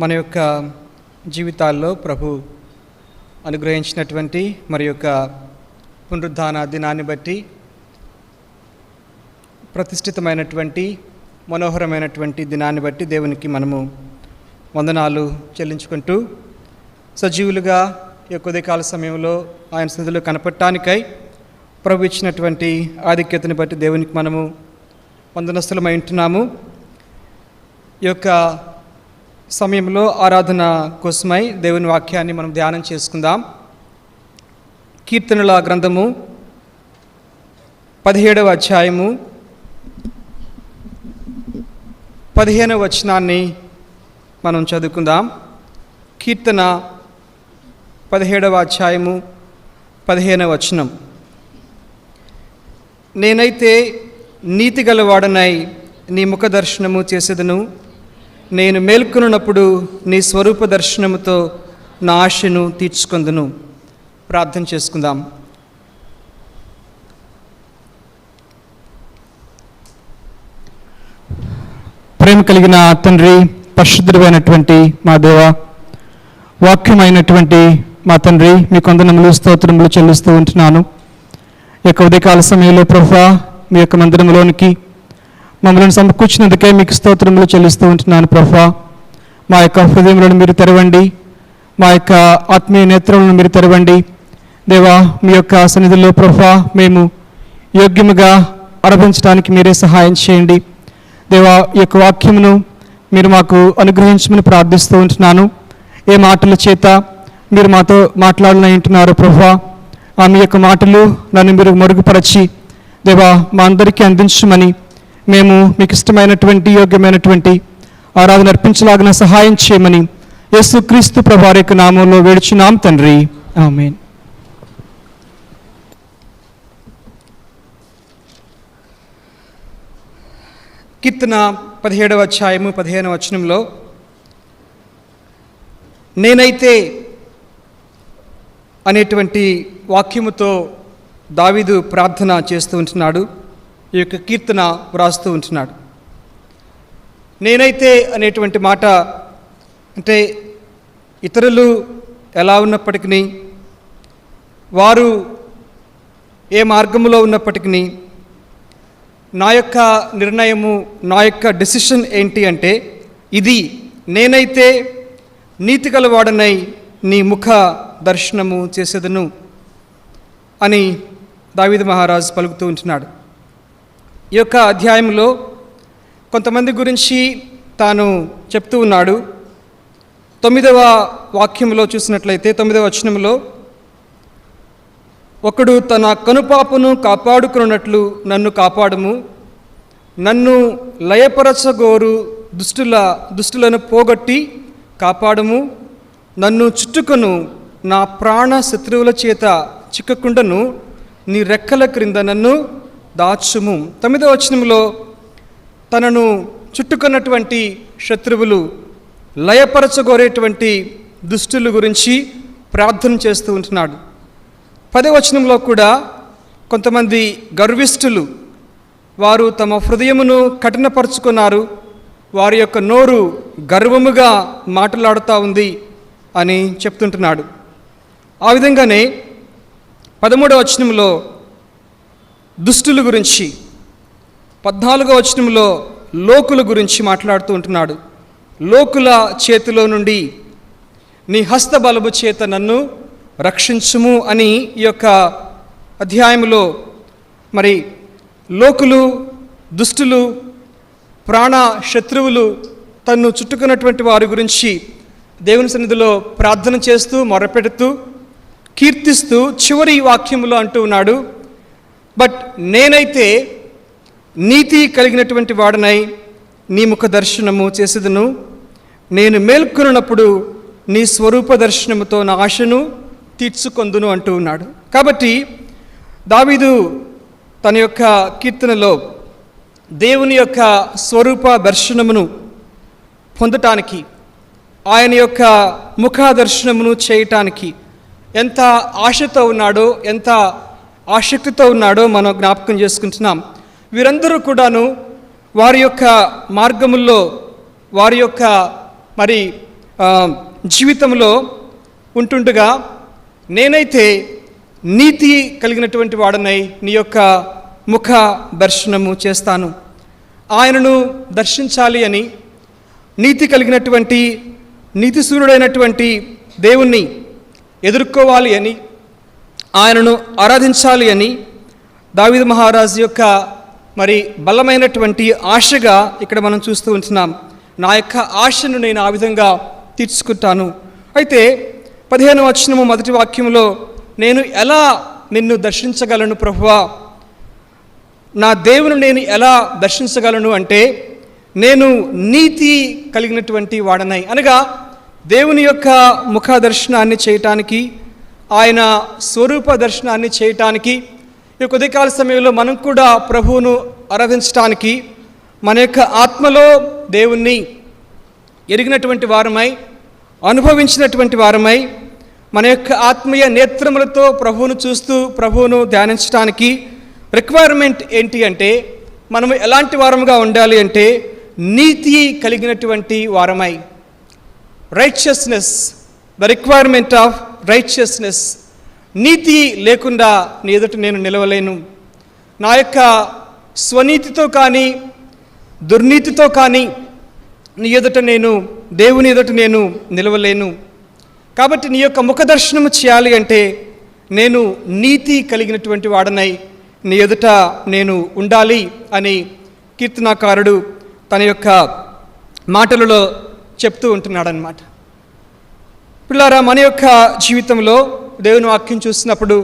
మన యొక్క జీవితాల్లో ప్రభు అనుగ్రహించినటువంటి మరి యొక్క పునరుద్ధాన దినాన్ని బట్టి ప్రతిష్ఠితమైనటువంటి మనోహరమైనటువంటి దినాన్ని బట్టి దేవునికి మనము వందనాలు చెల్లించుకుంటూ సజీవులుగా ఈ యొక్క ఉదయకాల సమయంలో ఆయన సన్నిధిలో కనపడటానికై ప్రభు ఇచ్చినటువంటి ఆధిక్యతను బట్టి దేవునికి మనము వందనస్తులమై ఉంటున్నాము. ఈ యొక్క సమయంలో ఆరాధన కోసమై దేవుని వాక్యాన్ని మనం ధ్యానం చేసుకుందాం. కీర్తనల గ్రంథము 17వ అధ్యాయము 15వ వచనాన్ని మనం చదువుకుందాం. కీర్తన 17వ అధ్యాయము 15వ వచనం. నేనైతే నీతి గలవాడనై నీ ముఖ దర్శనము చేసేదను, నేను మేల్కొనున్నప్పుడు నీ స్వరూప దర్శనముతో నా ఆశను తీర్చుకొందును. ప్రార్థన చేసుకుందాం. ప్రేమ కలిగిన తండ్రి, పరిశుద్ధుడైనటువంటి మా దేవ, వాక్యమైనటువంటి మా తండ్రి, మీ వందనములు స్తోత్రములు చెల్లిస్తూ ఉంటున్నాను. ఈ యొక్క ఉదయకాల సమయంలో ప్రభువా మీ యొక్క మందిరంలోనికి మమ్మల్ని సమకూర్చినందుకే మీకు స్తోత్రములు చెల్లిస్తూ ఉంటున్నాను. ప్రభువా మా యొక్క హృదయములను మీరు తెరవండి, మా యొక్క ఆత్మీయ నేత్రములను మీరు తెరవండి. దేవా మీ యొక్క సన్నిధిలో ప్రభువా మేము యోగ్యముగా ఆరంభించడానికి మీరే సహాయం చేయండి. దేవా ఈ యొక్క వాక్యమును మీరు మాకు అనుగ్రహించమని ప్రార్థిస్తూ ఉంటున్నాను. ఏ మాటల చేత మీరు మాతో మాట్లాడాలని ఉంటున్నారు ప్రభువా, ఆ మీ యొక్క మాటలు నన్ను మీరు మరుగుపరచి దేవా మా అందరికీ అందించమని, మేము మీకు ఇష్టమైనటువంటి యోగ్యమైనటువంటి ఆరాధన అర్పించలాగిన సహాయం చేయమని యేసుక్రీస్తు ప్రభువారి యొక్క నామంలో వేడుచున్నాం తండ్రి, ఆమేన్. కీర్తన 17వ అధ్యాయము 15వ వచనంలో నేనైతే అనేటువంటి వాక్యముతో దావీదు ప్రార్థన చేస్తూ ఉంటున్నాడు. ఈ యొక్క కీర్తన వ్రాస్తూ ఉంటున్నాడు. నేనైతే అనేటువంటి మాట అంటే ఇతరులు ఎలా ఉన్నప్పటికీ, వారు ఏ మార్గంలో ఉన్నప్పటికీ, నా యొక్క నిర్ణయము, నా యొక్క డెసిషన్ ఏంటి అంటే ఇది, నేనైతే నీతి గలవాడనై నీ ముఖ దర్శనము చేసేదను అని దావీదు మహారాజు పలుకుతూ ఉంటున్నాడు. ఈ యొక్క అధ్యాయంలో కొంతమంది గురించి తాను చెప్తూ ఉన్నాడు. 9వ వాక్యంలో చూసినట్లయితే 9వ వచనంలో, ఒకడు తన కనుపాపను కాపాడుకున్నట్లు నన్ను కాపాడుము, నన్ను లయపరచగోరు దుష్టులను పోగొట్టి కాపాడుము, నన్ను చుట్టుకొను నా ప్రాణ శత్రువుల చేత చిక్కకుండను నీ రెక్కల క్రింద నన్ను దాచుము. 9వ వచనంలో తనను చుట్టుకున్నటువంటి శత్రువులు, లయపరచగోరేటువంటి దుష్టుల గురించి ప్రార్థన చేస్తూ ఉంటున్నాడు. 10వ వచనంలో కూడా కొంతమంది గర్విష్ఠులు, వారు తమ హృదయమును కఠినపరుచుకున్నారు, వారి యొక్క నోరు గర్వముగా మాట్లాడుతూ ఉంది అని చెప్తుంటున్నాడు. ఆ విధంగానే 13వ వచనంలో దుష్టుల గురించి, 14వ వచనంలో లోకుల గురించి మాట్లాడుతూ ఉంటున్నాడు. లోకుల చేతిలో నుండి నీ హస్తబలము చేత నన్ను రక్షించుము అని ఈ యొక్క అధ్యాయంలో మరి లోకులు, దుష్టులు, ప్రాణ శత్రువులు, తన్ను చుట్టుకున్నటువంటి వారి గురించి దేవుని సన్నిధిలో ప్రార్థన చేస్తూ, మొరపెడుతూ, కీర్తిస్తూ చివరి వాక్యములో అంటూ ఉన్నాడు, బట్ నేనైతే నీతి కలిగినటువంటి వాడనై నీ ముఖ దర్శనము చేసేదను, నేను మేల్కొనున్నప్పుడు నీ స్వరూప దర్శనముతో నా ఆశను తీర్చుకొందును అంటూ ఉన్నాడు. కాబట్టి దావీదు తన యొక్క కీర్తనలో దేవుని యొక్క స్వరూప దర్శనమును పొందటానికి, ఆయన యొక్క ముఖ దర్శనమును చేయటానికి ఎంత ఆశతో ఉన్నాడో, ఎంత ఆసక్తితో ఉన్నాడో మనం జ్ఞాపకం చేసుకుంటున్నాం. వీరందరూ కూడాను వారి యొక్క మార్గముల్లో, వారి యొక్క మరి జీవితంలో ఉంటుండగా నేనైతే నీతి కలిగినటువంటి వాడనై నీ యొక్క ముఖ దర్శనము చేస్తాను. ఆయనను దర్శించాలి అని, నీతి కలిగినటువంటి నీతిసూరుడైనటువంటి దేవుణ్ణి ఎదుర్కోవాలి అని, ఆయనను ఆరాధించాలి అని దావీదు మహారాజు యొక్క మరి బలమైనటువంటి ఆశగా ఇక్కడ మనం చూస్తూ ఉంటున్నాం. నా యొక్క ఆశను నేను ఆ విధంగా తీర్చుకుంటాను. అయితే 15వ వచనము మొదటి వాక్యంలో, నేను ఎలా నిన్ను దర్శించగలను ప్రభువా, నా దేవుని నేను ఎలా దర్శించగలను అంటే, నేను నీతి కలిగినటువంటి వాడనై, అనగా దేవుని యొక్క ముఖ దర్శనాన్ని చేయటానికి, ఆయన స్వరూప దర్శనాన్ని చేయటానికి, ఈ ఉదయకాల సమయంలో మనం కూడా ప్రభువును ఆరాధించటానికి, మన యొక్క ఆత్మలో దేవుణ్ణి ఎరిగినటువంటి వారమై, అనుభవించినటువంటి వారమై, మన యొక్క ఆత్మీయ నేత్రములతో ప్రభువును చూస్తూ ప్రభువును ధ్యానించడానికి రిక్వైర్మెంట్ ఏంటి అంటే, మనము ఎలాంటి వారముగా ఉండాలి అంటే, నీతి కలిగినటువంటి వారమై, righteousness, the requirement of righteousness. నీతి లేకుండా నీ ఎదుట నేను నిలవలేను. నా యొక్క స్వనీతితో కానీ దుర్నీతితో కానీ నీ ఎదుట నేను, దేవుని ఎదుట నేను నిలవలేను. కాబట్టి నీ యొక్క ముఖ దర్శనము చేయాలి అంటే నేను నీతి కలిగినటువంటి వాడనై నీ ఎదుట నేను ఉండాలి అని కీర్తనాకారుడు తన యొక్క మాటలలో చెప్తూ ఉంటున్నాడనమాట. పిల్లారా, మన యొక్క జీవితంలో దేవుని వాక్యం చూసినప్పుడు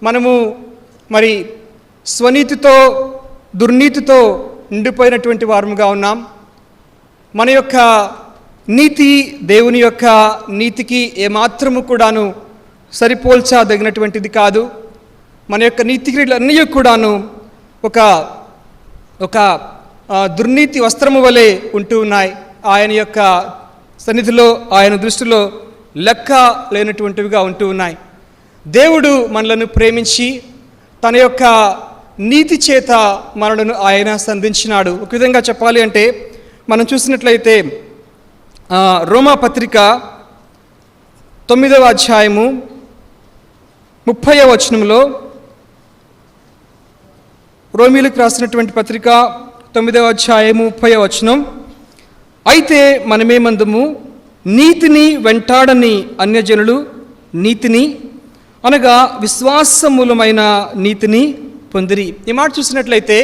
మనము మరి స్వనీతితో దుర్నీతితో నిండిపోయినటువంటి వారముగా ఉన్నాం. మన యొక్క నీతి దేవుని యొక్క నీతికి ఏమాత్రము కూడాను సరిపోల్చదగినటువంటిది కాదు. మన యొక్క నీతి క్రియలన్నీ కూడాను ఒక దుర్నీతి వస్త్రము వలె ఉంటూ ఉన్నాయి. ఆయన యొక్క సన్నిధిలో, ఆయన దృష్టిలో లెక్క లేనటువంటివిగా ఉంటూ ఉన్నాయి. దేవుడు మనలను ప్రేమించి తన యొక్క నీతి చేత మనలను ఆయన సంధించినాడు. ఒక విధంగా చెప్పాలి అంటే మనం చూసినట్లయితే రోమా పత్రిక 9వ అధ్యాయము 30వ వచనంలో, రోమీలకు రాసినటువంటి పత్రిక 9వ అధ్యాయము 30వ వచనం, అయితే మనమేమందుము, నీతిని వెంటాడని అన్యజనులు నీతిని, అనగా విశ్వాసమూలమైన నీతిని పొందిరి. ఈ మాట చూసినట్లయితే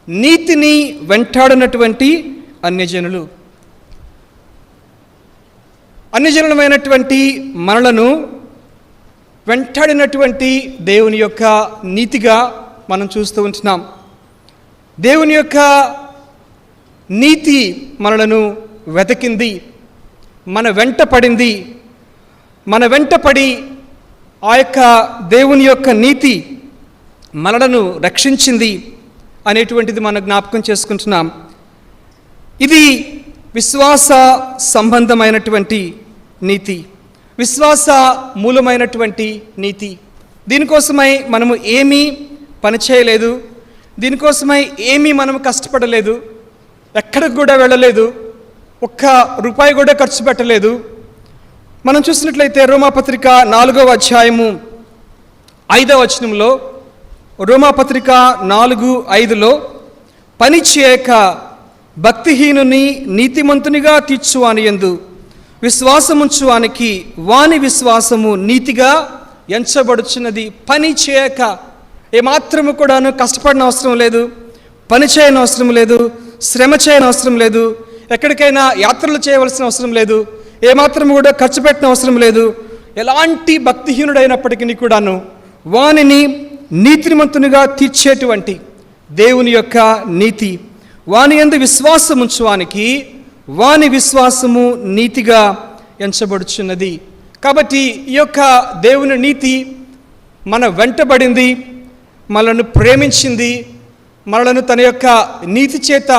నీతిని వెంటాడనటువంటి అన్యజనులు, అన్యజనులమైనటువంటి మనలను వెంటాడినటువంటి దేవుని యొక్క నీతిగా మనం చూస్తూ ఉంటున్నాం. దేవుని యొక్క నీతి మనలను వెతికింది, మన వెంట పడింది. మన వెంట పడి ఆ యొక్క దేవుని యొక్క నీతి మనలను రక్షించింది అనేటువంటిది మనం జ్ఞాపకం చేసుకుంటున్నాం. ఇది విశ్వాస సంబంధమైనటువంటి నీతి, విశ్వాస మూలమైనటువంటి నీతి. దీనికోసమై మనము ఏమీ పని చేయలేదు, దీనికోసమై ఏమీ మనం కష్టపడలేదు, ఎక్కడికి కూడా వెళ్ళలేదు, ఒక్క రూపాయి కూడా ఖర్చు పెట్టలేదు. మనం చూసినట్లయితే రోమాపత్రిక 4వ అధ్యాయము 5వ వచనంలో, రోమాపత్రిక 4:5లో, పని చేయక భక్తిహీనుని నీతిమంతునిగా తీర్చువాని యందు విశ్వాసముంచువానికి వాని విశ్వాసము నీతిగా ఎంచబడుచున్నది. పని చేయక, ఏమాత్రము కూడాను కష్టపడిన అవసరం లేదు, పని చేయని అవసరం లేదు, శ్రమ చేయని అవసరం లేదు, ఎక్కడికైనా యాత్రలు చేయవలసిన అవసరం లేదు, ఏమాత్రము కూడా ఖర్చు పెట్టిన అవసరం లేదు. ఎలాంటి భక్తిహీనుడైనప్పటికీ కూడాను వానిని నీతిమంతునిగా తీర్చేటువంటి దేవుని యొక్క నీతి, వాని యందు విశ్వాసముంచువానికి వాని విశ్వాసము నీతిగా ఎంచబడుచున్నది. కాబట్టి ఈ యొక్క దేవుని నీతి మన వెంటబడింది, మనలను ప్రేమించింది, మనలను తన యొక్క నీతి చేత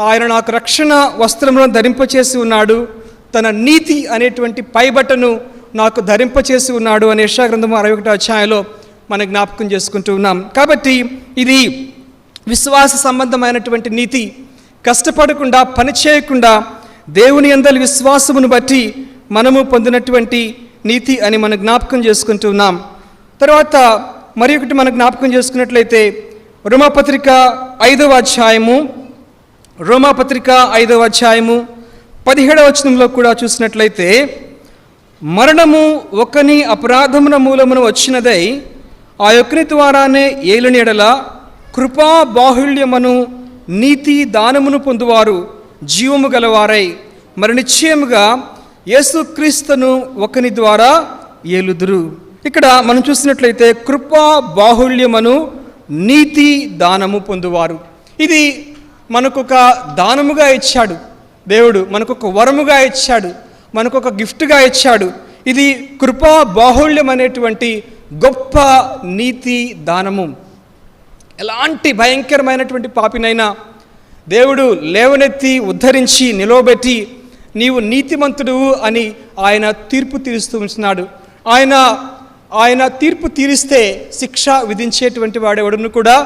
ఆయన నాకు రక్షణ వస్త్రములను ధరింపచేసి ఉన్నాడు, తన నీతి అనేటువంటి పైబట్టను నాకు ధరింపచేసి ఉన్నాడు అనే యెషయా గ్రంథము 61వ అధ్యాయంలో మనం జ్ఞాపకం చేసుకుంటూ ఉన్నాం. కాబట్టి ఇది విశ్వాస సంబంధమైనటువంటి నీతి. కష్టపడకుండా, పని చేయకుండా దేవుని యందలి విశ్వాసమును బట్టి మనము పొందినటువంటి నీతి అని మనం జ్ఞాపకం చేసుకుంటూ ఉన్నాం. తర్వాత మరి ఒకటి మనం జ్ఞాపకం చేసుకున్నట్లయితే రోమాపత్రిక 5వ అధ్యాయము 17వ వచనంలో కూడా చూసినట్లయితే, మరణము ఒకని అపరాధమున మూలమున వచ్చినదై ఆ యొక్కని ద్వారానే ఏలిన యెడల కృపా బాహుళ్యమును నీతి దానమును పొందువారు జీవము గలవారై మరి నిశ్చయముగా యేసుక్రీస్తును ఒకని ద్వారా ఏలుదురు. ఇక్కడ మనం చూసినట్లయితే కృపా బాహుళ్యమును నీతి దానము పొందువారు, ఇది మనకొక దానముగా ఇచ్చాడు దేవుడు, మనకొక వరముగా ఇచ్చాడు, మనకొక గిఫ్ట్గా ఇచ్చాడు. ఇది కృపా బాహుళ్యం అనేటువంటి గొప్ప నీతి దానము. ఎలాంటి భయంకరమైనటువంటి పాపినైనా దేవుడు లేవనెత్తి ఉద్ధరించి నిలవబెట్టి నీవు నీతిమంతుడు అని ఆయన తీర్పు తీరుస్తూ ఉంటున్నాడు. ఆయన తీర్పు తీరిస్తే శిక్ష విధించేటువంటి వాడెవడును కూడా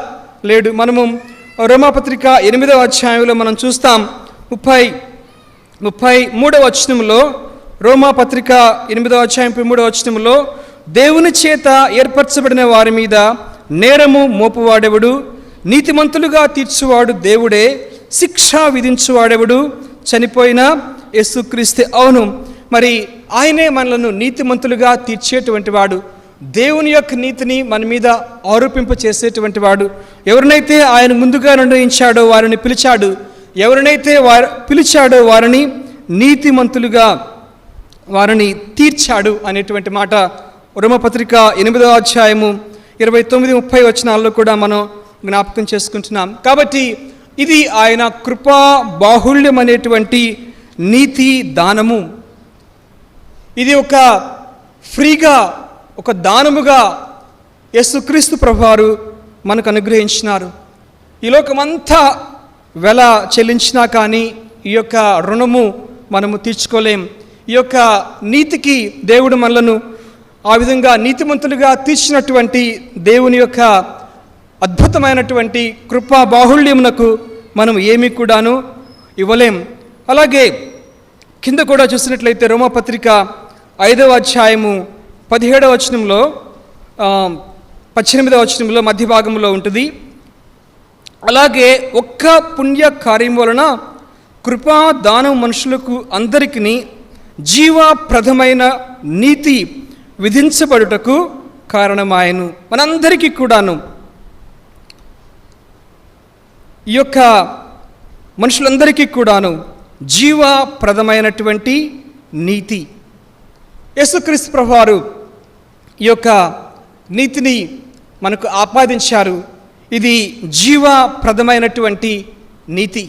లేడు. మనము రోమాపత్రిక 8వ అధ్యాయంలో మనం చూస్తాం 33వ వచనంలో, రోమాపత్రిక 8వ అధ్యాయం 33వ వచనంలో, దేవుని చేత ఏర్పరచబడిన వారి మీద నేరము మోపువాడెవడు, నీతిమంతులుగా తీర్చువాడు దేవుడే, శిక్ష విధించువాడెవడు, చనిపోయిన యేసుక్రీస్తే. అవును, మరి ఆయనే మనలను నీతిమంతులుగా తీర్చేటువంటి వాడు, దేవుని యొక్క నీతిని మన మీద ఆరోపింప చేసేటువంటి వాడు. ఎవరినైతే ఆయన ముందుగా నిర్ణయించాడో వారిని పిలిచాడు, ఎవరినైతే పిలిచాడో వారిని నీతిమంతులుగా వారిని తీర్చాడు అనేటువంటి మాట రోమపత్రిక 8వ అధ్యాయము 29-30 వచనాల్లో కూడా మనం జ్ఞాపకం చేసుకుంటున్నాం. కాబట్టి ఇది ఆయన కృపా బాహుళ్యం అనేటువంటి నీతి దానము. ఇది ఒక ఫ్రీగా, ఒక దానముగా యేసుక్రీస్తు ప్రభువారు మనకు అనుగ్రహించినారు. ఈ లోకమంతా వెల చెల్లించినా కానీ ఈ యొక్క రుణము మనము తీర్చుకోలేం. ఈ యొక్క నీతికి దేవుడు మనలను ఆ విధంగా నీతిమంతులుగా తీర్చినటువంటి దేవుని యొక్క అద్భుతమైనటువంటి కృపా బాహుళ్యమునకు మనం ఏమీ కూడాను ఇవ్వలేం. అలాగే కింద కూడా చూసినట్లయితే రోమాపత్రిక 5వ అధ్యాయము 17వ వచనంలో 18వ వచనంలో మధ్య భాగంలో ఉంటుంది. అలాగే ఒక్క పుణ్య కార్యం వలన కృపా దానం మనుషులకు అందరికీ జీవప్రదమైన నీతి విధించబడుటకు కారణమాయను. మనందరికీ కూడాను ఈ యొక్క మనుషులందరికీ కూడాను జీవప్రదమైనటువంటి నీతి యేసుక్రీస్తు ప్రభువారు ఈ యొక్క నీతిని మనకు ఆపాదించారు. ఇది జీవప్రదమైనటువంటి నీతి,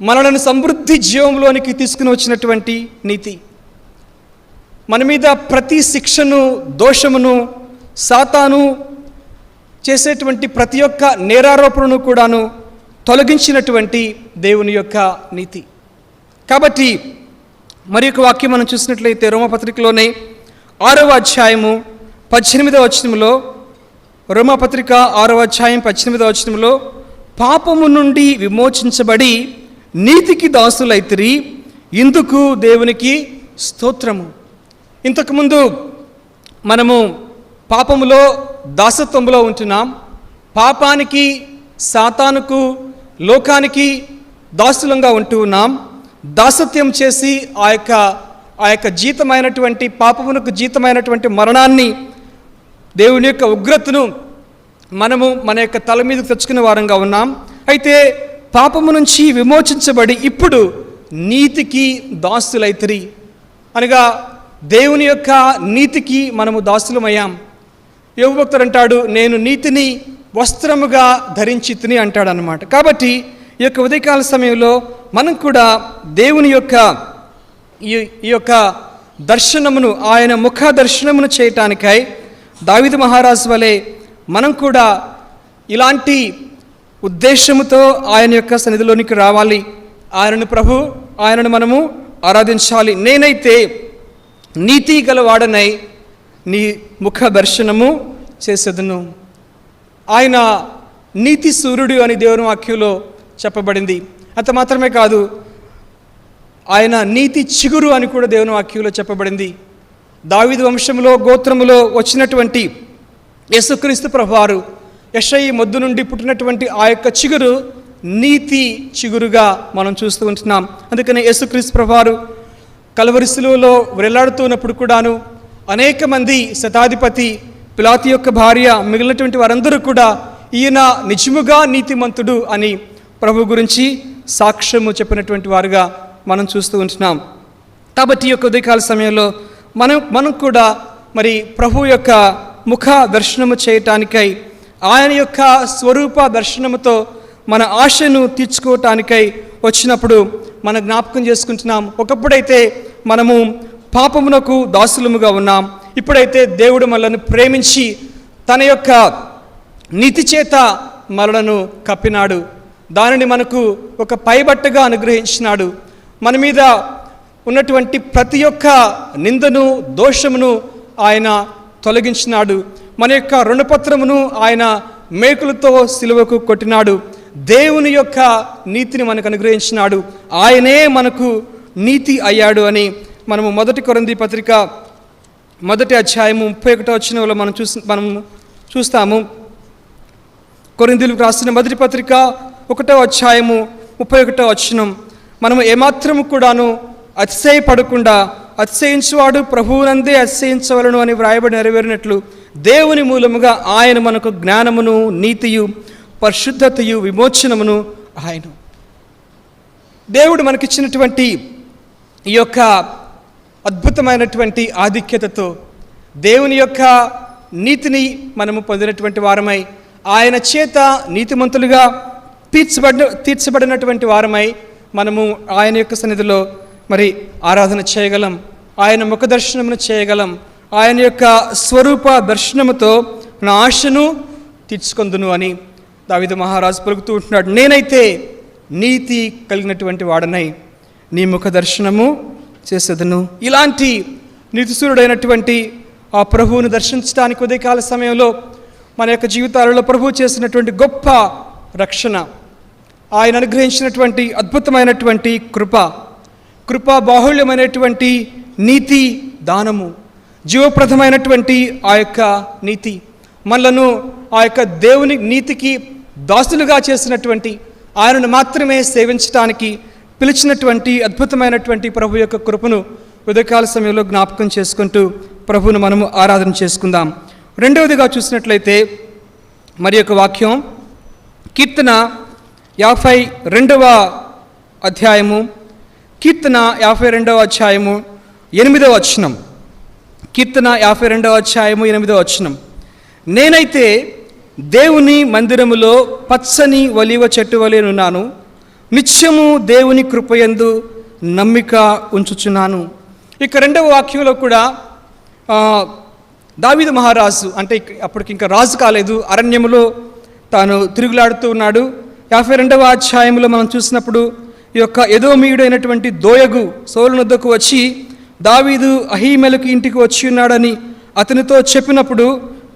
మనలను సమృద్ధి జీవంలోనికి తీసుకుని వచ్చినటువంటి నీతి. మన మీద ప్రతి శిక్షను, దోషమును, సాతాను చేసేటువంటి ప్రతి ఒక్క నేరారోపణను కూడాను తొలగించినటువంటి దేవుని యొక్క నీతి. కాబట్టి మరి ఒక వాక్యం మనం చూసినట్లయితే రోమపత్రికలోనే 6వ అధ్యాయము 18వ వచనంలో, రోమపత్రిక 6వ అధ్యాయం 18వ వచనంలో, పాపము నుండి విమోచించబడి నీతికి దాసులైతిరి, ఇందుకు దేవునికి స్తోత్రము. ఇంతకుముందు మనము పాపములో, దాసత్వంలో ఉంటున్నాం. పాపానికి, సాతానుకు, లోకానికి దాసులంగా ఉంటూ ఉన్నాం. దాసత్యం చేసి ఆ యొక్క జీతమైనటువంటి పాపమునకు జీతమైనటువంటి మరణాన్ని, దేవుని యొక్క ఉగ్రతను మనము మన యొక్క తల మీదకు తెచ్చుకునే వారంగా ఉన్నాం. అయితే పాపము నుంచి విమోచించబడి ఇప్పుడు నీతికి దాసులైతిరి అనగా దేవుని యొక్క నీతికి మనము దాసులమయ్యాం. యోబు భక్తుడు అంటాడు, నేను నీతిని వస్త్రముగా ధరించి తిని అంటాడు అన్నమాట. కాబట్టి ఈ యొక్క ఉదయకాల సమయంలో మనం కూడా దేవుని యొక్క ఈ యొక్క దర్శనమును, ఆయన ముఖ దర్శనమును చేయటానికై దావీదు మహారాజు వలె మనం కూడా ఇలాంటి ఉద్దేశముతో ఆయన యొక్క సన్నిధిలోనికి రావాలి. ఆయనను మనము ఆరాధించాలి. నేనైతే నీతి గలవాడనై నీ ముఖ దర్శనము చేసేదను. ఆయన నీతి సూర్యుడు అని దేవుని వాక్యంలో చెప్పబడింది. అంత మాత్రమే కాదు, ఆయన నీతి చిగురు అని కూడా దేవుని వాక్యంలో చెప్పబడింది. దావీదు వంశంలో గోత్రములో వచ్చినటువంటి యేసుక్రీస్తు ప్రభువారు యెషయి మొద్దు నుండి పుట్టినటువంటి ఆ యొక్క చిగురు నీతి చిగురుగా మనం చూస్తూ ఉంటున్నాం. అందుకనే యేసుక్రీస్తు ప్రభువారు కల్వరి శిలువలో వేలాడుతున్నప్పుడు కూడాను అనేక మంది శతాధిపతి, పిలాతు యొక్క భార్య, మిగిలినటువంటి వారందరూ కూడా ఈయన నిజముగా నీతిమంతుడు అని ప్రభు గురించి సాక్ష్యము చెప్పినటువంటి వారుగా మనం చూస్తూ ఉంటున్నాం. కాబట్టి ఈ యొక్క ఉదయకాల సమయంలో మనం కూడా మరి ప్రభు యొక్క ముఖ దర్శనము చేయటానికై, ఆయన యొక్క స్వరూప దర్శనముతో మన ఆశను తీర్చుకోవటానికై వచ్చినప్పుడు మనం జ్ఞాపకం చేసుకుంటున్నాం. ఒకప్పుడైతే మనము పాపమునకు దాసులముగా ఉన్నాం. ఇప్పుడైతే దేవుడు మనలను ప్రేమించి తన యొక్క నీతి చేత మనలను కప్పినాడు. దానిని మనకు ఒక పైబట్టగా అనుగ్రహించినాడు. మన మీద ఉన్నటువంటి ప్రతి ఒక్క నిందను, దోషమును ఆయన తొలగించినాడు. మన యొక్క రుణపత్రమును ఆయన మేకులతో సిలువకు కొట్టినాడు. దేవుని యొక్క నీతిని మనకు అనుగ్రహించినాడు. ఆయనే మనకు నీతి అయ్యాడు అని మనము 1 కొరింథీ పత్రిక 1వ అధ్యాయము 31వ వచనంలో మనం చూస్తాము. కొరింథీయులకు రాసిన 1వ పత్రిక 1వ అధ్యాయము 31వ వచనం, మనము ఏమాత్రము కూడాను అతిశయపడకుండా అతిశయించువాడు ప్రభువునందే అతిశయించవలను అని వ్రాయబడి నెరవేరినట్లు దేవుని మూలముగా ఆయన మనకు జ్ఞానమును, నీతియు, పరిశుద్ధతయు, విమోచనమును ఆయన. దేవుడు మనకిచ్చినటువంటి ఈ యొక్క అద్భుతమైనటువంటి ఆధిక్యతతో దేవుని యొక్క నీతిని మనము పొందినటువంటి వారమై, ఆయన చేత నీతిమంతులుగా తీర్చబడినటువంటి వారమై మనము ఆయన యొక్క సన్నిధిలో మరి ఆరాధన చేయగలం, ఆయన ముఖ దర్శనమును చేయగలం. ఆయన యొక్క స్వరూప దర్శనముతో నా ఆశను తీర్చుకొందును అని దావీదు మహారాజు పలుకుతూ ఉంటున్నాడు. నేనైతే నీతి కలిగినటువంటి వాడనై నీ ముఖ దర్శనము చేసేదను. ఇలాంటి నీతిసూరుడైనటువంటి ఆ ప్రభువును దర్శించడానికి ఉదయకాల సమయంలో మన యొక్క జీవితాలలో ప్రభువు చేసినటువంటి గొప్ప రక్షణ, ఆయన అనుగ్రహించినటువంటి అద్భుతమైనటువంటి కృపా బాహుళ్యమైనటువంటి నీతి దానము, జీవప్రదమైనటువంటి ఆ యొక్క నీతి, మనలను ఆ యొక్క దేవుని నీతికి దాసులుగా చేసినటువంటి, ఆయనను మాత్రమే సేవించడానికి పిలిచినటువంటి అద్భుతమైనటువంటి ప్రభు యొక్క కృపను ఉదయకాల సమయంలో జ్ఞాపకం చేసుకుంటూ ప్రభువును మనము ఆరాధన చేసుకుందాం. రెండవదిగా చూసినట్లయితే మరి యొక్క వాక్యం కీర్తన 52వ అధ్యాయము 8వ వచనం. కీర్తన 52వ అధ్యాయము 8వ వచనం. నేనైతే దేవుని మందిరములో పచ్చని ఒలీవ చెట్టు వలెనున్నాను, నిత్యము దేవుని కృపయందు నమ్మిక ఉంచుచున్నాను. ఇక రెండవ వాక్యంలో కూడా దావీదు మహారాజు, అంటే అప్పటికి ఇంకా రాజు కాలేదు, అరణ్యములో తాను తిరుగులాడుతూ ఉన్నాడు. 52వ అధ్యాయంలో మనం చూసినప్పుడు ఈ యొక్క ఎదోమీయుడైనటువంటి దోయగు సౌలు వద్దకు వచ్చి దావీదు అహీమెలకు ఇంటికి వచ్చి ఉన్నాడని అతనితో చెప్పినప్పుడు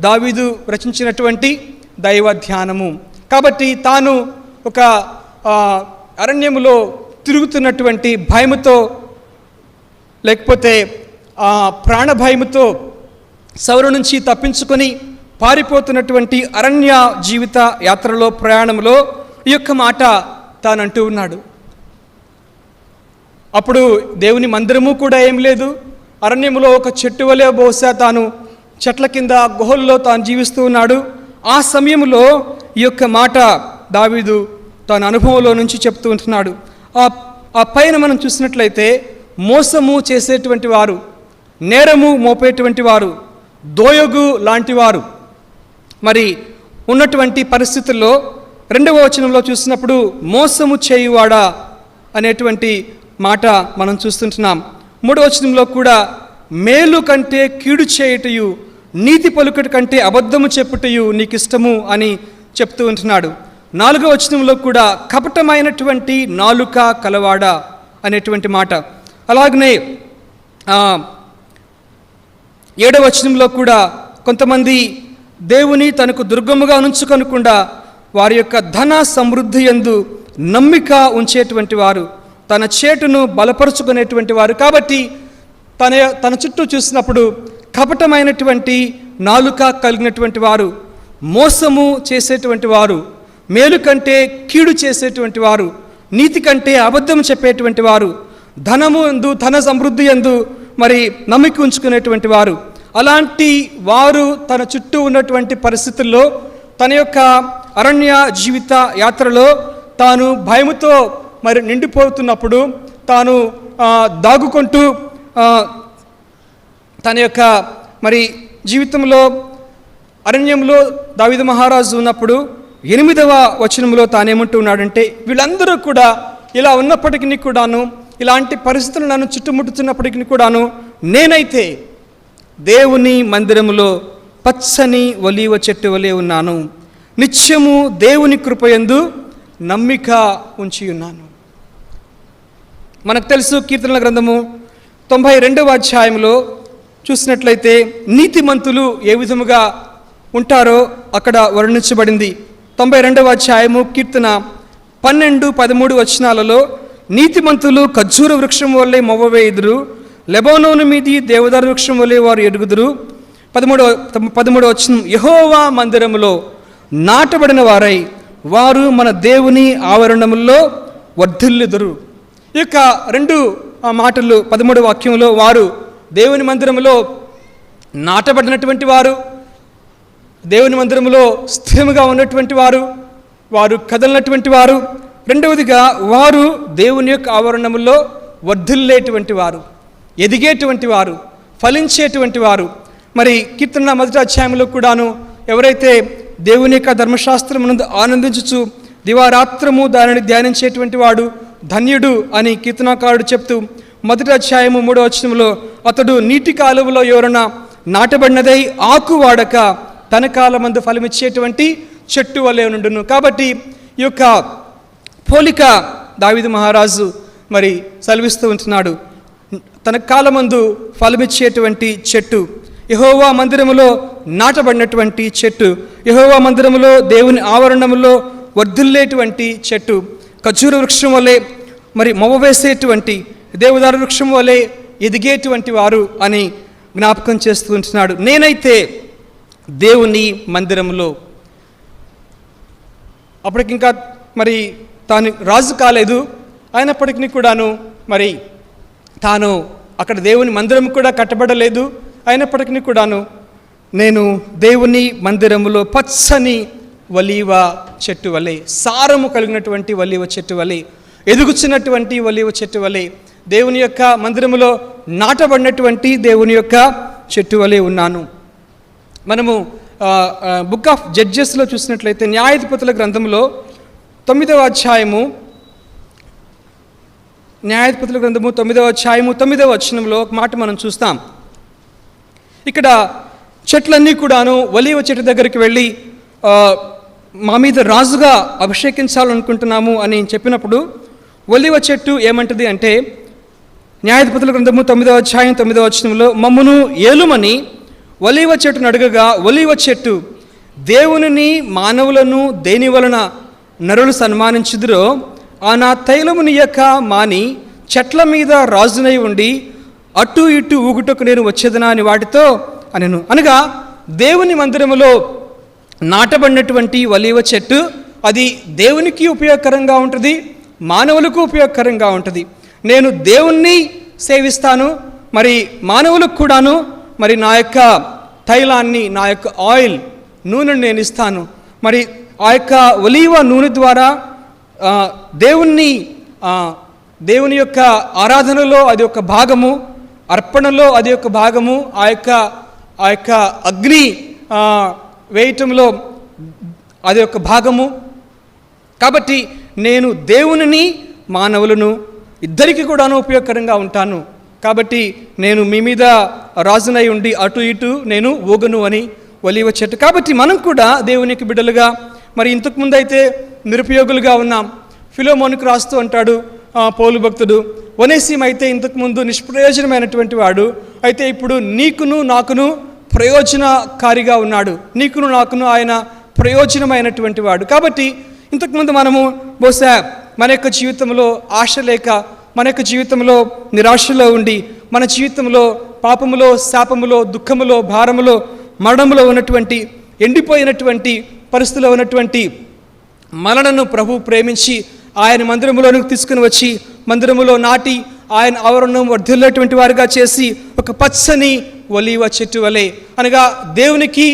దావీదు రచించినటువంటి దైవ ధ్యానము. కాబట్టి తాను ఒక అరణ్యములో తిరుగుతున్నటువంటి భయముతో, లేకపోతే ప్రాణ భయముతో సౌలు నుంచి తప్పించుకొని పారిపోతున్నటువంటి అరణ్య జీవిత యాత్రలో, ప్రయాణంలో ఈ యొక్క మాట తానంటూ ఉన్నాడు. అప్పుడు దేవుని మందిరము కూడా ఏం లేదు, అరణ్యములో ఒక చెట్టు వలె బహుశా తాను చెట్ల కింద గుహల్లో తాను జీవిస్తూ ఉన్నాడు. ఆ సమయంలో ఈ యొక్క మాట దావీదు తన అనుభవంలో నుంచి చెప్తూ ఉంటున్నాడు. ఆ పైన మనం చూసినట్లయితే మోసము చేసేటువంటి వారు, నేరము మోపేటువంటి వారు, దోయగు లాంటి వారు మరి ఉన్నటువంటి పరిస్థితుల్లో 2వ వచనంలో చూసినప్పుడు మోసము చేయువాడా అనేటువంటి మాట మనం చూస్తుంటున్నాం. 3వ వచనంలో కూడా మేలు కంటే కీడు చేయుటయు, నీతి పలుకుట కంటే అబద్ధము చెప్పుటయు నీకు ఇష్టము అని చెప్తూ ఉంటున్నాడు. 4వ వచనంలో కూడా కపటమైనటువంటి నాలుక కలవాడా అనేటువంటి మాట. అలాగనే 7వ వచనంలో కూడా కొంతమంది దేవుని తనకు దుర్గముగా ఉంచుకొనకుండా వారి యొక్క ధన సమృద్ధి యందు నమ్మిక ఉంచేటువంటి వారు, తన చేటును బలపరుచుకునేటువంటి వారు. కాబట్టి తన చుట్టూ చూసినప్పుడు కపటమైనటువంటి నాలుక కలిగినటువంటి వారు, మోసము చేసేటువంటి వారు, మేలు కంటే కీడు చేసేటువంటి వారు, నీతి కంటే అబద్ధం చెప్పేటువంటి వారు, ధనము యందు ధన సమృద్ధి యందు మరి నమ్మిక ఉంచుకునేటువంటి వారు, అలాంటి వారు తన చుట్టూ ఉన్నటువంటి పరిస్థితుల్లో తన యొక్క అరణ్య జీవిత యాత్రలో తాను భయముతో మరి నిండిపోతున్నప్పుడు తాను దాగుకుంటూ తన యొక్క మరి జీవితంలో అరణ్యంలో దావీదు మహారాజు ఉన్నప్పుడు 8వ వచనంలో తానేమంటూ ఉన్నాడంటే, వీళ్ళందరూ కూడా ఇలా ఉన్నప్పటికీ కూడాను, ఇలాంటి పరిస్థితులు నన్ను చుట్టుముట్టుతున్నప్పటికీ కూడాను, నేనైతే దేవుని మందిరములో పచ్చని ఒలీవ చెట్టు వలె ఉన్నాను, నిత్యము దేవుని కృపయందు నమ్మిక ఉంచి ఉన్నాను. మనకు తెలుసు, కీర్తనల గ్రంథము 92వ అధ్యాయంలో చూసినట్లయితే నీతిమంతులు ఏ విధముగా ఉంటారో అక్కడ వర్ణించబడింది. 92వ అధ్యాయము కీర్తన 12-13 వచనాలలో, నీతిమంతులు ఖర్జూర వృక్షం వల్లే మొవ్వవేయుదురు, లెబానోను మీది దేవదారు వృక్షం వల్లే వారు ఎదుగుదురు. 13వ వచనం, యెహోవా మందిరములో నాటబడిన వారై వారు మన దేవుని ఆవరణముల్లో వర్ధిల్లుదురు. ఈ యొక్క 2 మాటలు 13వ వాక్యంలో, వారు దేవుని మందిరములో నాటబడినటువంటి వారు, దేవుని మందిరములో స్థిరముగా ఉన్నటువంటి వారు, వారు కదలినటువంటి వారు. రెండవదిగా, వారు దేవుని యొక్క ఆవరణములో వర్ధిల్లేటువంటి వారు, ఎదిగేటువంటి వారు, ఫలించేటువంటి వారు. మరి కీర్తన 1వ అధ్యాయంలో కూడాను ఎవరైతే దేవుని యొక్క ధర్మశాస్త్రమునందు ఆనందించుచు దివారాత్రము దానిని ధ్యానించేటువంటి వాడు ధన్యుడు అని కీర్తనాకారుడు చెప్తూ 1వ అధ్యాయము 3వ వచనంలో, అతడు నీటి కాలువలో ఎవరైనా నాటబడినదై ఆకు వాడక తన కాలమందు ఫలమిచ్చేటువంటి చెట్టు వలె నుండును. కాబట్టి ఈ యొక్క పోలిక దావీదు మహారాజు మరి సెలవిస్తూ ఉంటున్నాడు. తన కాలమందు ఫలమిచ్చేటువంటి చెట్టు, యెహోవా మందిరములో నాటబడినటువంటి చెట్టు, యెహోవా మందిరములో దేవుని ఆవరణములో వర్ధిల్లేటువంటి చెట్టు, ఖర్జూర వృక్షం వలె మరి మొవ్వవేసేటువంటి దేవదారు వృక్షం వలె ఎదిగేటువంటి వారు అని జ్ఞాపకం చేస్తూ ఉంటున్నాడు. నేనైతే దేవుని మందిరములో, అప్పటికింకా మరి తాను రాజు కాలేదు, అయినప్పటికీ కూడాను మరి తాను అక్కడ దేవుని మందిరం కూడా కట్టబడలేదు, అయినప్పటికీ కూడాను నేను దేవుని మందిరములో పచ్చని ఒలీవ చెట్టు వలె, సారము కలిగినటువంటి ఒలీవ చెట్టు వలె, ఎదుగుచున్నటువంటి ఒలీవ చెట్టు వలె, దేవుని యొక్క మందిరములో నాటబడినటువంటి దేవుని యొక్క చెట్టు వలె ఉన్నాను. మనము బుక్ ఆఫ్ జడ్జెస్లో చూసినట్లయితే న్యాయాధిపతుల గ్రంథంలో 9వ అధ్యాయము, న్యాయాధిపతుల గ్రంథము 9వ అధ్యాయము 9వ వచనంలో ఒక మాట మనం చూస్తాం. ఇక్కడ చెట్లన్నీ కూడాను ఒలీవ చెట్టు దగ్గరికి వెళ్ళి మా మీద రాజుగా అభిషేకించాలనుకుంటున్నాము అని చెప్పినప్పుడు ఒలీవ చెట్టు ఏమంటది అంటే, న్యాయాధిపతుల గ్రంథము 9వ అధ్యాయం 9వ వచనంలో, మమ్మును ఏలుమని ఒలీవ చెట్టును అడగగా ఒలీవ చెట్టు, దేవునిని మానవులను దేని వలన నరులు సన్మానించుదురో ఆ నా తైలమునియక మాని చెట్ల మీద రాజునై ఉండి అటు ఇటు ఊగుటకు నేను వచ్చేదనా అని వాటితో అనెను. అనగా దేవుని మందిరములో నాటబడినటువంటి ఒలీవ చెట్టు అది దేవునికి ఉపయోగకరంగా ఉంటుంది, మానవులకు ఉపయోగకరంగా ఉంటుంది. నేను దేవుణ్ణి సేవిస్తాను, మరి మానవులకు కూడాను మరి నా యొక్క తైలాన్ని, నా యొక్క ఆయిల్ నూనెను నేను ఇస్తాను. మరి ఆ యొక్క ఒలీవ నూనె ద్వారా దేవుని యొక్క ఆరాధనలో అది ఒక భాగము, అర్పణలో అది ఒక భాగము, ఆ యొక్క అగ్ని వేయటంలో అది ఒక భాగము. కాబట్టి నేను దేవునిని మానవులను ఇద్దరికి కూడాను ఉపయోగకరంగా ఉంటాను. కాబట్టి నేను మీ మీద రాజునై ఉండి అటు ఇటు నేను ఊగను అని ఒలీవ చెట్టు. కాబట్టి మనం కూడా దేవునికి బిడ్డలుగా, మరి ఇంతకుముందు అయితే నిరుపయోగులుగా ఉన్నాం. ఫిలోమోనుకు రాస్తూ అంటాడు పౌలు భక్తుడు, ఒనేసిము అయితే ఇంతకుముందు నిష్ప్రయోజనమైనటువంటి వాడు, అయితే ఇప్పుడు నీకును నాకును ప్రయోజనకారిగా ఉన్నాడు, నీకును నాకును ఆయన ప్రయోజనమైనటువంటి వాడు. కాబట్టి ఇంతకుముందు మనము బహుశా మన యొక్క జీవితంలో ఆశ లేక మన యొక్క జీవితంలో నిరాశలో ఉండి, మన జీవితంలో పాపములో, శాపములో, దుఃఖములో, భారములో, మరణములో ఉన్నటువంటి, ఎండిపోయినటువంటి పరిస్థితిలో ఉన్నటువంటి మనలను ప్రభు ప్రేమించి ఆయన మందిరములోనికి తీసుకుని వచ్చి మందిరములో నాటి ఆయన ఆవరణం వర్ధిల్లేటువంటి వారిగా చేసి ఒక పచ్చని ఒలీవ చెట్టు వలె, అనగా దేవునికి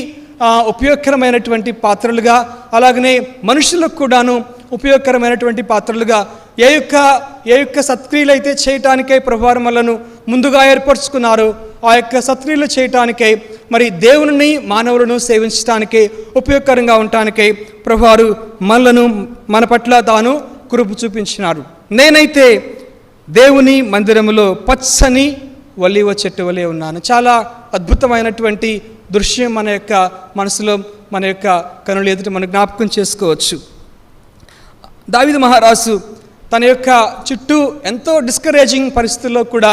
ఉపయోగకరమైనటువంటి పాత్రలుగా, అలాగనే మనుషులకు కూడాను ఉపయోగకరమైనటువంటి పాత్రలుగా ఏ యొక్క సత్క్రియలు అయితే చేయటానికై ప్రభువారు మనలను ముందుగా ఏర్పరచుకున్నారు, ఆ యొక్క సత్క్రియలు చేయటానికై మరి దేవుని మానవులను సేవించడానికై ఉపయోగకరంగా ఉండటానికై ప్రభువారు మనలను మన పట్ల తాను కృప చూపించినారు. నేనైతే దేవుని మందిరములో పచ్చని ఒలీవ చెట్టు వలె ఉన్నాను. చాలా అద్భుతమైనటువంటి దృశ్యం మన యొక్క మనసులో, మన యొక్క కనుల ఎదుట మనం జ్ఞాపకం చేసుకోవచ్చు. దావీదు మహారాజు తన యొక్క చుట్టూ ఎంతో డిస్కరేజింగ్ పరిస్థితుల్లో కూడా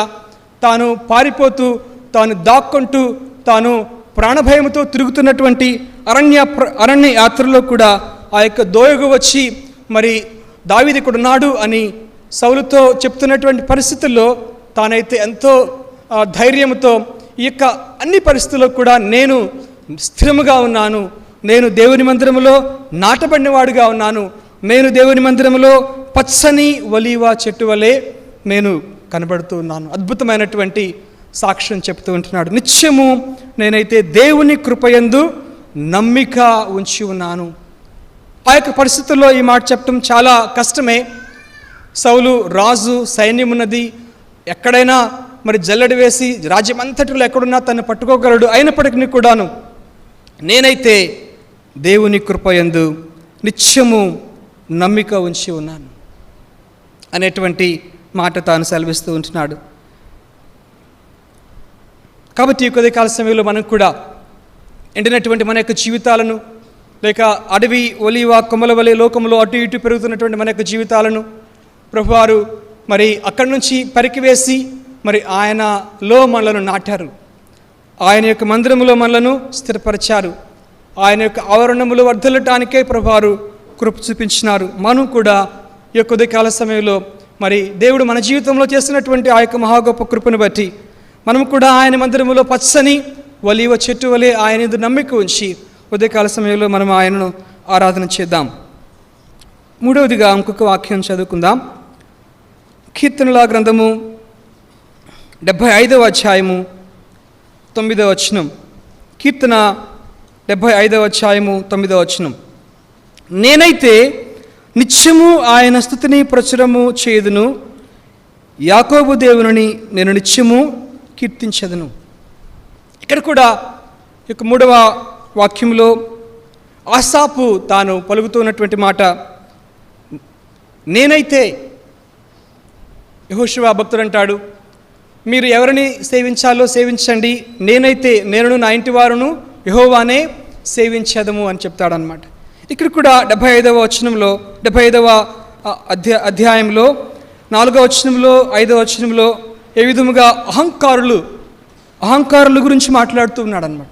తాను పారిపోతూ, తాను దాక్కుంటూ, తాను ప్రాణభయంతో తిరుగుతున్నటువంటి అరణ్య యాత్రలో కూడా ఆ యొక్క దోయగు వచ్చి మరి దావీదు ఇక్కడ ఉన్నాడు అని సౌలుతో చెప్తున్నటువంటి పరిస్థితుల్లో తానైతే ఎంతో ధైర్యంతో ఈ యొక్క అన్ని పరిస్థితుల్లో కూడా నేను స్థిరముగా ఉన్నాను, నేను దేవుని మందిరములో నాటబడినవాడుగా ఉన్నాను, నేను దేవుని మందిరములో పచ్చని ఒలీవ చెట్టు వలె నేను కనబడుతూ ఉన్నాను. అద్భుతమైనటువంటి సాక్ష్యం చెప్తూ ఉంటున్నాడు. నిత్యము నేనైతే దేవుని కృపయందు నమ్మిక ఉంచి ఉన్నాను. ఆ యొక్క పరిస్థితుల్లో ఈ మాట చెప్పడం చాలా కష్టమే. సౌలు రాజు, సైన్యం ఉన్నది, ఎక్కడైనా మరి జల్లడి వేసి రాజ్యమంతటిలో ఎక్కడున్నా తను పట్టుకోగలడు. అయినప్పటికీ కూడాను నేనైతే దేవుని కృపయందు నిత్యము నమ్మిక ఉంచి ఉన్నాను అనేటువంటి మాట తాను సెలవిస్తూ ఉంటున్నాడు. కాబట్టి ఈ కొద్ది కాల సమయంలో మనం కూడా ఎండినటువంటి మన యొక్క జీవితాలను, లేక అడవి ఒలీవ కొమ్మల వలె లోకంలో అటు ఇటు పెరుగుతున్నటువంటి మన యొక్క జీవితాలను ప్రభువారు మరి అక్కడి నుంచి పరికివేసి మరి ఆయనలో మనలను నాటారు, ఆయన యొక్క మందిరములో మనలను స్థిరపరిచారు, ఆయన యొక్క ఆవరణములు వర్ధిల్లటానికే ప్రభువారు కృప చూపించినారు. మనం కూడా ఈ యొక్క ఉదయకాల సమయంలో మరి దేవుడు మన జీవితంలో చేస్తున్నటువంటి ఆ యొక్క మహా గొప్ప కృపను బట్టి మనం కూడా ఆయన మందిరములో పచ్చని ఒలీవ చెట్టు వలె ఆయన యందు నమ్మిక ఉంచి ఉదయకాల సమయంలో మనం ఆయనను ఆరాధన చేద్దాం. మూడవదిగా ఇంకొక వాక్యం చదువుకుందాం. కీర్తనల గ్రంథము 75వ అధ్యాయము 9వ వచనం. కీర్తన 75వ అధ్యాయము 9వ వచనం. నేనైతే నిత్యము ఆయన స్తుతిని ప్రచురము చేయుదును, యాకోబు దేవుని నేను నిత్యము కీర్తించదును. ఇక్కడ కూడా ఇక 3వ వాక్యంలో ఆసాపు తాను పలుకుతున్నటువంటి మాట, నేనైతే, యెహోషువ భక్తుడు అంటాడు, మీరు ఎవరిని సేవించాలో సేవించండి, నేనైతే నేను నా ఇంటి వారును యెహోవానే సేవించదము అని చెప్తాడనమాట. ఇక్కడ కూడా 75వ వచనంలో 75వ అధ్యాయంలో 4వ వచనంలో 5వ వచనంలో ఏ విధముగా అహంకారుల గురించి మాట్లాడుతూ ఉన్నాడు అనమాట.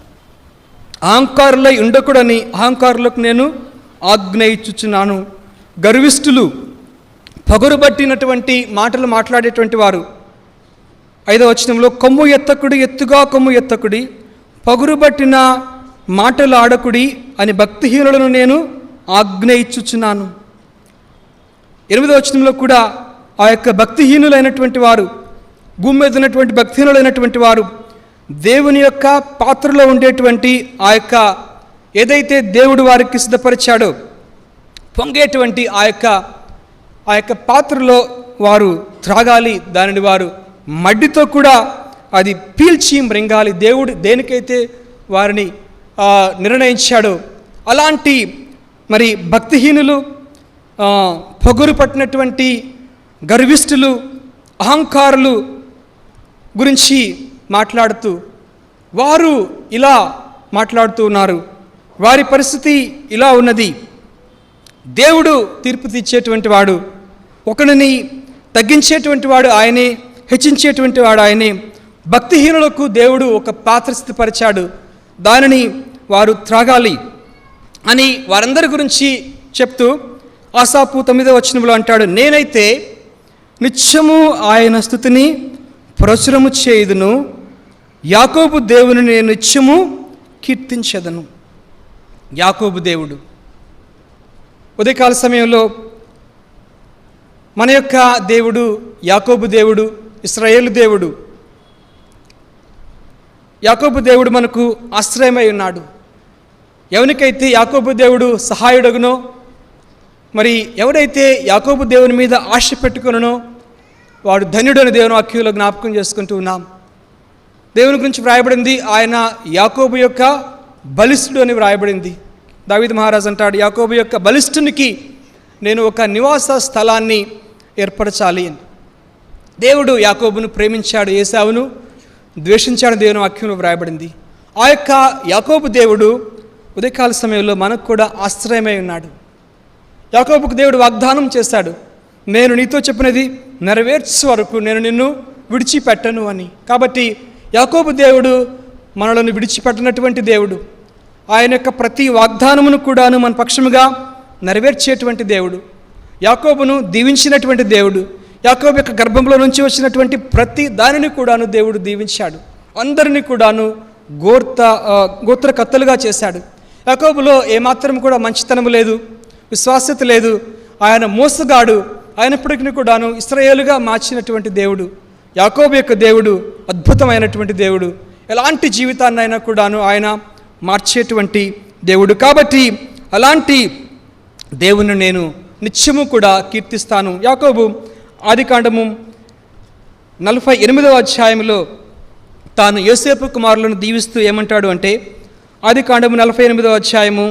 అహంకారులై ఉండకూడని అహంకారులకు నేను ఆజ్ఞ ఇచ్చుచున్నాను. గర్విష్ఠులు, పగురుబట్టినటువంటి మాటలు మాట్లాడేటువంటి వారు 5వ వచనంలో కొమ్ము ఎత్తకుడి, ఎత్తుగా కొమ్ము ఎత్తకుడి, పగురుబట్టిన మాటలు ఆడకుడి అని భక్తిహీనులను నేను ఆజ్ఞ ఇచ్చుచున్నాను. 8వ వచనంలో కూడా ఆ యొక్క భక్తిహీనులైనటువంటి వారు, భూమి మీద ఉన్నటువంటి భక్తిహీనులైనటువంటి వారు దేవుని యొక్క పాత్రలో ఉండేటువంటి ఆ యొక్క ఏదైతే దేవుడు వారికి సిద్ధపరిచాడో పొంగేటువంటి ఆ యొక్క పాత్రలో వారు త్రాగాలి, దానిని వారు మడ్డితో కూడా అది పీల్చి మృంగాలి. దేవుడు దేనికైతే వారిని నిర్ణయించాడో అలాంటి మరి భక్తిహీనులు, పొగరు పట్టినటువంటి గర్విష్ఠులు, అహంకారులు గురించి మాట్లాడుతూ వారు ఇలా మాట్లాడుతూ ఉన్నారు. వారి పరిస్థితి ఇలా ఉన్నది. దేవుడు తీర్పు తీర్చేటువంటి వాడు, ఒకరిని తగ్గించేటువంటి వాడు ఆయనే, హెచ్చించేటువంటి వాడు ఆయనే. భక్తిహీనులకు దేవుడు ఒక పాత్ర స్థితిపరిచాడు, దానిని వారు త్రాగాలి అని వారందరి గురించి చెప్తూ ఆసాపు 9వ వచనంలో అంటాడు, నేనైతే నిత్యము ఆయన స్తుతిని ప్రచురము చేయుదును. యాకోబు దేవుని నేను నిత్యము కీర్తించెదను. యాకోబు దేవుడు. ఉదయకాల సమయంలో మన యొక్క దేవుడు యాకోబు దేవుడు, ఇశ్రాయేలు దేవుడు. యాకోబు దేవుడు మనకు ఆశ్రయమై ఉన్నాడు. ఎవరికైతే యాకోబు దేవుడు సహాయుడగునో, మరి ఎవరైతే యాకోబు దేవుని మీద ఆశ పెట్టుకునో వాడు ధన్యుడు అని దేవుని వాక్యంలో జ్ఞాపకం చేసుకుంటూ ఉన్నాం. దేవుని గురించి వ్రాయబడింది, ఆయన యాకోబు యొక్క బలిష్ఠుడు అని వ్రాయబడింది. దావీదు మహారాజు అంటాడు, యాకోబు యొక్క బలిష్ఠునికి నేను ఒక నివాస స్థలాన్ని ఏర్పరచాలి అని. దేవుడు యాకోబును ప్రేమించాడు, ఏశావును ద్వేషించాడు దేవుని వాక్యంలో వ్రాయబడింది. ఆ యొక్క యాకోబు దేవుడు ఉదయకాల సమయంలో మనకు కూడా ఆశ్రయమై ఉన్నాడు. యాకోబుకు దేవుడు వాగ్దానం చేశాడు, నేను నీతో చెప్పినది నెరవేర్చే వరకు నేను నిన్ను విడిచిపెట్టను అని. కాబట్టి యాకోబు దేవుడు మనలను విడిచిపెట్టనటువంటి దేవుడు. ఆయన యొక్క ప్రతి వాగ్దానమును కూడాను మన పక్షముగా నెరవేర్చేటువంటి దేవుడు. యాకోబును దీవించినటువంటి దేవుడు. యాకోబు యొక్క గర్భంలో నుంచి వచ్చినటువంటి ప్రతి దానిని కూడాను దేవుడు దీవించాడు. అందరినీ కూడాను గోత్రకర్తలుగా చేశాడు. యాకోబులో ఏమాత్రం కూడా మంచితనం లేదు, విశ్వాస్యత లేదు. ఆయన మోసగాడు అయినప్పటికీ కూడాను ఇశ్రాయేలుగా మార్చినటువంటి దేవుడు. యాకోబు యొక్క దేవుడు అద్భుతమైనటువంటి దేవుడు. ఎలాంటి జీవితాన్నైనా కూడాను ఆయన మార్చేటువంటి దేవుడు. కాబట్టి అలాంటి దేవుని నేను నిత్యము కూడా కీర్తిస్తాను. యాకోబు ఆదికాండము 48వ అధ్యాయంలో తాను యోసేపు కుమారులను దీవిస్తూ ఏమంటాడు అంటే, ఆదికాండము 48వ అధ్యాయము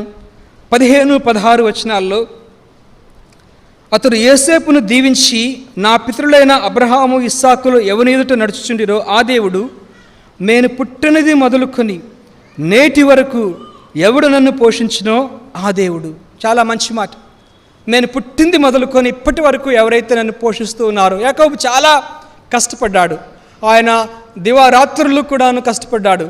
15-16 వచనాల్లో, అతడు యోసేపును దీవించి, నా పితరులైన అబ్రహాము ఇస్సాకులు ఎవని ఎదుట నడుచుచుండిరో ఆ దేవుడు, నేను పుట్టినది మొదలుకొని నేటి వరకు ఎవడు నన్ను పోషించినో ఆ దేవుడు. చాలా మంచి మాట. నేను పుట్టింది మొదలుకొని ఇప్పటి వరకు ఎవరైతే నన్ను పోషిస్తూ ఉన్నారో. యాకోబు చాలా కష్టపడ్డాడు. ఆయన దివారాత్రులు కూడాను కష్టపడ్డాడు.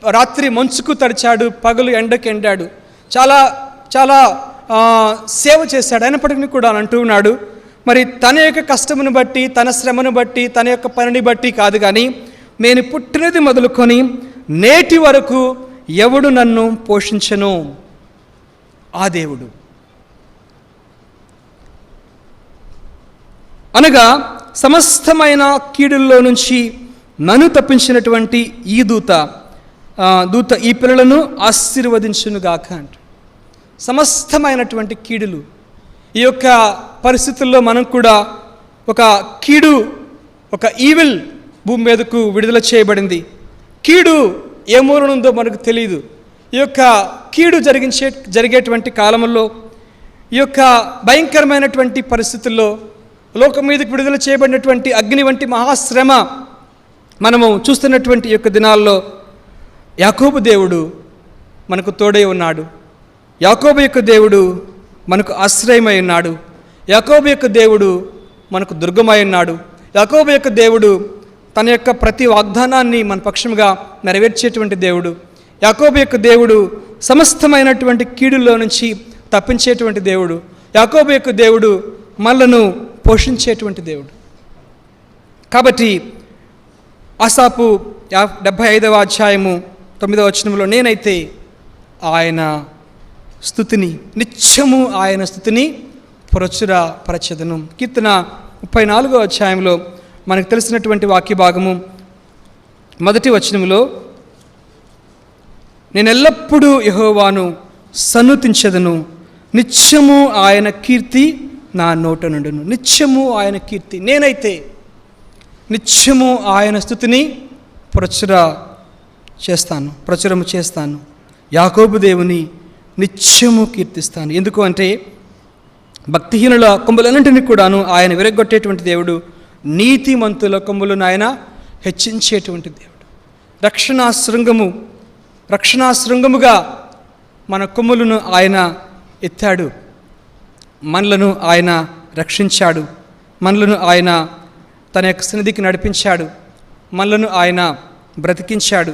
రాత్రి మంచుకు తడిచాడు, పగలు ఎండకు ఎండాడు. చాలా చాలా సేవ చేశాడు. అయినప్పటికీ కూడా అంటూ ఉన్నాడు, మరి తన యొక్క కష్టమును బట్టి, తన శ్రమను బట్టి, తన యొక్క పనిని బట్టి కాదు, కానీ నేను పుట్టినది మొదలుకొని నేటి వరకు ఎవడు నన్ను పోషించను ఆ దేవుడు. అనగా సమస్తమైన కీడుల్లో నుంచి నన్ను తప్పించినటువంటి ఈ దూత ఈ పిల్లలను ఆశీర్వదించునుగాక అంట. సమస్తమైనటువంటి కీడులు, ఈ యొక్క పరిస్థితుల్లో మనం కూడా ఒక కీడు, ఒక ఈవిల్ భూమి మీదకు విడుదల చేయబడింది. కీడు ఏ మూలనుందో మనకు తెలియదు. ఈ యొక్క కీడు జరిగేటువంటి కాలంలో, ఈ యొక్క భయంకరమైనటువంటి పరిస్థితుల్లో లోకం మీదకి విడుదల చేయబడినటువంటి అగ్ని వంటి మహాశ్రమ మనము చూస్తున్నటువంటి యొక్క దినాల్లో యాకోబు దేవుడు మనకు తోడై ఉన్నాడు. యాకోబు యొక్క దేవుడు మనకు ఆశ్రయమై ఉన్నాడు. యాకోబు యొక్క దేవుడు మనకు దుర్గమై ఉన్నాడు. యాకోబు యొక్క దేవుడు తన యొక్క ప్రతి వాగ్దానాన్ని మన పక్షముగా నెరవేర్చేటువంటి దేవుడు. యాకోబు యొక్క దేవుడు సమస్తమైనటువంటి కీడుల్లో నుంచి తప్పించేటువంటి దేవుడు. యాకోబు యొక్క దేవుడు మనలను పోషించేటువంటి దేవుడు. కాబట్టి ఆసాపు 75వ అధ్యాయము 9వ వచనంలో, నేనైతే ఆయన స్తుతిని నిత్యము ఆయన స్తుతిని ప్రచురపరచెదను. కీర్తన 34వ అధ్యాయంలో మనకు తెలిసినటువంటి వాక్య భాగము 1వ వచనంలో, నేను ఎల్లప్పుడూ యెహోవాను సన్నుతించెదను, నిత్యము ఆయన కీర్తి నా నోట నుండును. నిత్యము ఆయన కీర్తి. నేనైతే నిత్యము ఆయన స్తుతిని ప్రచురము చేస్తాను. యాకోబు దేవుని నిత్యము కీర్తిస్తాను. ఎందుకు అంటే భక్తిహీనుల కొమ్ములన్నింటినీ కూడాను ఆయన విరగొట్టేటువంటి దేవుడు. నీతిమంతుల కొమ్ములను ఆయన హెచ్చించేటువంటి దేవుడు. రక్షణా శృంగముగా మన కొమ్ములను ఆయన ఎత్తాడు. మనలను ఆయన రక్షించాడు. మనలను ఆయన తన యొక్క సన్నిధికి నడిపించాడు. మనలను ఆయన బ్రతికించాడు.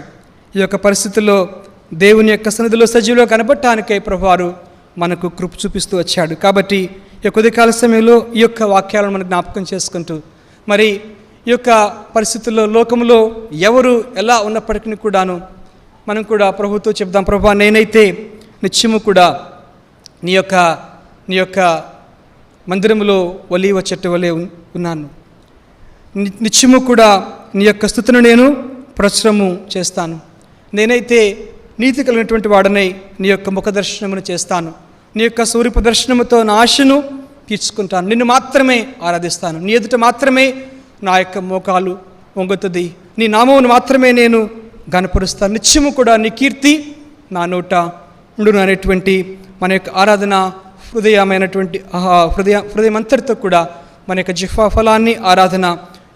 ఈ యొక్క పరిస్థితుల్లో దేవుని యొక్క సన్నిధిలో సజీవులో కనబడటానికై ప్రభువారు మనకు కృప చూపిస్తూ వచ్చాడు. కాబట్టి ఈ కొద్ది కాల సమయంలో ఈ యొక్క వాక్యాలను మనం జ్ఞాపకం చేసుకుంటూ మరి ఈ యొక్క పరిస్థితుల్లో లోకంలో ఎవరు ఎలా ఉన్నప్పటికీ కూడాను మనం కూడా ప్రభుతో చెప్దాం, ప్రభా నేనైతే నిత్యము కూడా నీ యొక్క మందిరములో ఒలీవ చెట్టు వలె ఉన్నాను. నిత్యము కూడా నీ యొక్క స్తుతిని నేను ప్రచురము చేస్తాను. నేనైతే నీతి కలిగినటువంటి వాడనై నీ యొక్క ముఖ దర్శనమును చేస్తాను. నీ యొక్క సూర్య ప్రదర్శనముతో నా ఆశను తీర్చుకుంటాను. నిన్ను మాత్రమే ఆరాధిస్తాను. నీ ఎదుట మాత్రమే నా యొక్క మోకాలు వంగుతుంది. నీ నామమును మాత్రమే నేను గణపరుస్తాను. నిత్యము కూడా నీ కీర్తి నా నోట ఉండును అనేటువంటి మన యొక్క ఆరాధన హృదయమైనటువంటి హృదయమంతటితో కూడా మన యొక్క జిహ్వా ఫలాన్ని ఆరాధన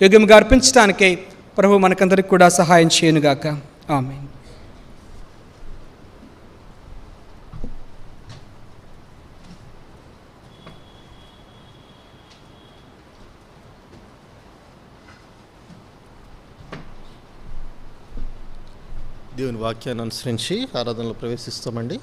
యోగ్యంగా అర్పించడానికై ప్రభు మనకందరికి కూడా సహాయం చేయనుగాక. ఆమేన్. దేవుని వాక్యాన్ని అనుసరించి ఆరాధనలో ప్రవేశిస్తామండి.